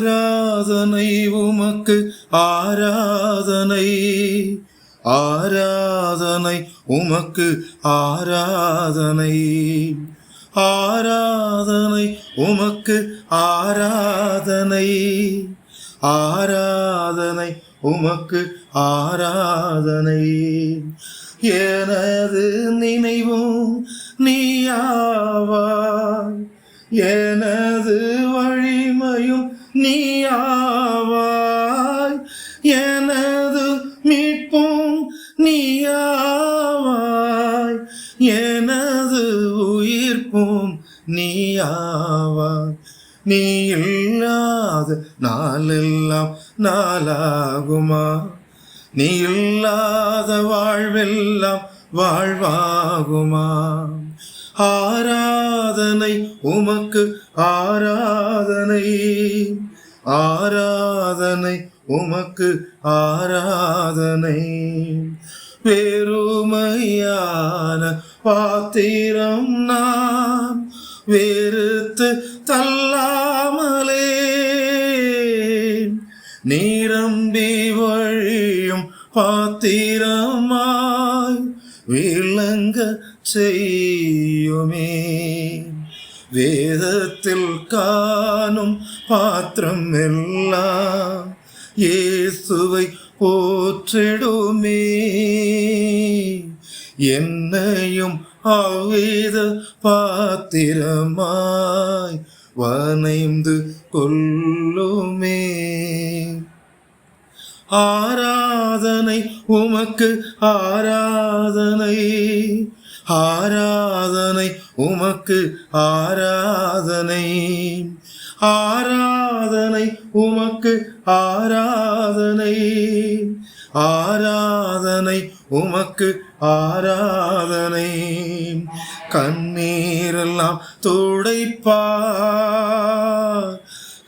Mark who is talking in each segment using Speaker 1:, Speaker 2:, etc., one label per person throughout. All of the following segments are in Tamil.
Speaker 1: ஆராதனை உமக்கு ஆராதனை, ஆராதனை உமக்கு ஆராதனை, ஆராதனை உமக்கு ஆராதனை, ஆராதனை உமக்கு ஆராதனை. எனது நினைவும் நீயாவாய், எனது வழிமையும் நீயாவாய், எனது மீட்பும் நீயாவாய், எனது உயிர்ப்பும் நீயாவாய். நீ இல்லாத நாளெல்லாம் நாளாகுமா, நீ இல்லாத வாழ்வெல்லாம் வாழ்வாகுமா. ஆராதனை உமக்கு ஆராதனை, ஆராதனை உமக்கு ஆராதனை. வெறுமையான பாத்திரம் நான் வெறுத்து தள்ளாமலே, நிரம்பி வழியும் பாத்திரமாய் விளங்க செய்யுமே. வேதத்தில் காணும் பாத்திரம் எல்லாம் இயேசுவை போற்றிடுமே. என்னையும் அவ்வித பாத்திரமாய் வனைந்து கொள்ளுமே. ஆராதனை உமக்கு ஆராதனை, ஆராதனை உமக்கு ஆராதனை, ஆராதனை உமக்கு ஆராதனை, ஆராதனை உமக்கு ஆராதனை. கண்ணீரெல்லாம் துடைப்பார்,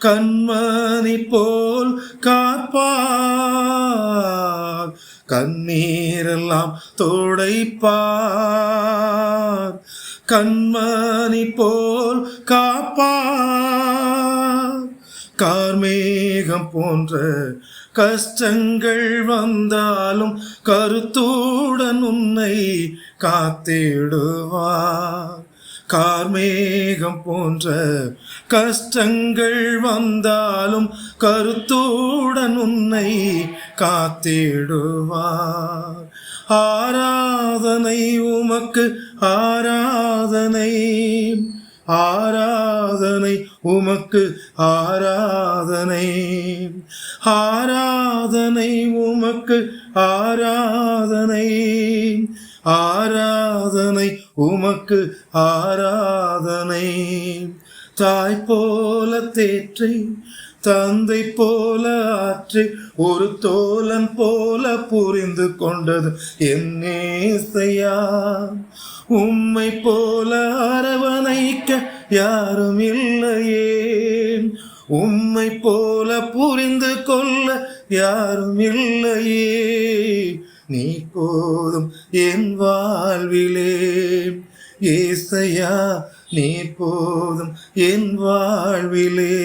Speaker 1: கண்மணி போல் காப்பார், கண்ணீரெல்லாம் துடைப்பார், கண்மணி போல் காப்பார். கார்மேகம் போன்ற கஷ்டங்கள் வந்தாலும் கருத்துடன் உன்னை காத்திடுவார். கார்மேகம் போன்ற கஷ்டங்கள் வந்தாலும் கருத்துடன் உன்னை காத்திடுவார். ஆராதனை உமக்கு ஆராதனை, ஆராதனை உமக்கு ஆராதனை, ஆராதனை உமக்கு ஆராதனை, ஆராதனை உமக்கு ஆராதனை. தாய் போல தேற்றி தந்தை போல ஆற்றி ஒரு தோழன் போல புரிந்து கொண்டது என் நேசையா. உம்மை போல அரவணைக்க யாரும் இல்லையே, உம்மை போல புரிந்து கொள்ள யாரும் இல்லையே. நீ போதும் என் வாழ்விலே ஏசையா, நீ போதும் என் வாழ்விலே.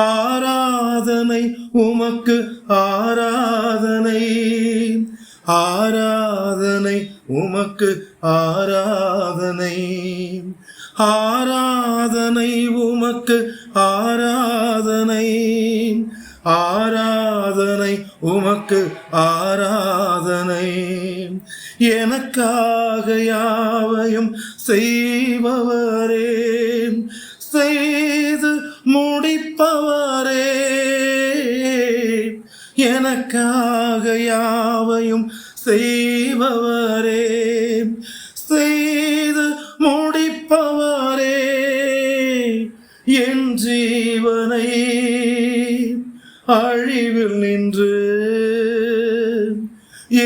Speaker 1: ஆராதனை உமக்கு ஆராதனை, ஆராதனை உமக்கு ஆராதனை, ஆராதனை உமக்கு ஆராதனை, ஆராதனை உமக்கு ஆராதனை. எனக்காக யாவையும் செய்பவரே, செய்து முடிப்பவரே, எனக்காக யாவையும் செய்பவரே, செய்து முடிப்பவரே. என் ஜீவனை அழிவில் நின்று,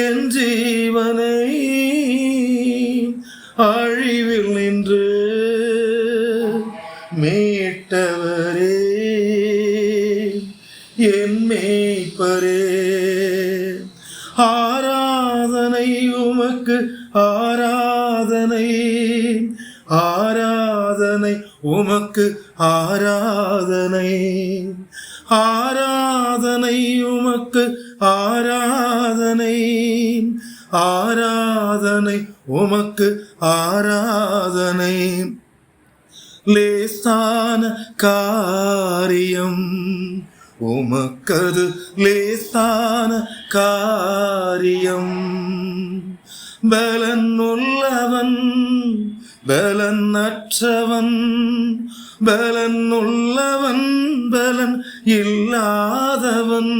Speaker 1: என் ஜீவனை அழிவில் நின்று மீட்டவரே, என் மேய்ப்பரே. ஆராதனை உமக்கு ஆராதனை, ஆராதனை உமக்கு ஆராதனை. ஆராதனை உமக்கு ஆராதனை. ஆராதனை உமக்கு ஆராதனை. லேசான காரியம் உமக்கது லேசான காரியம். பலன் உள்ளவன் பலன் அற்றவன், பலன் உள்ளவன் பலன் இல்லாதவன்,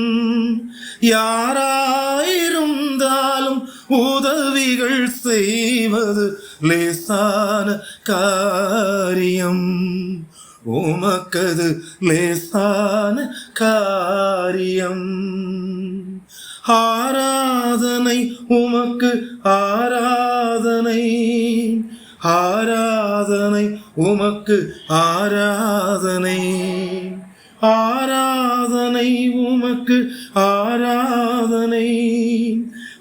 Speaker 1: யாராயிருந்தாலும் உதவிகள் செய்வது லேசான காரியம். உமக்கது லேசான காரியம். ஆராதனை உமக்கு ஆராதனை. ஆராதனை உமக்கு ஆராதனை. ஆராதனை உமக்கு ஆராதனை.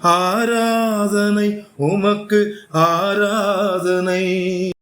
Speaker 1: ஆராதனை உமக்கு ஆராதனை.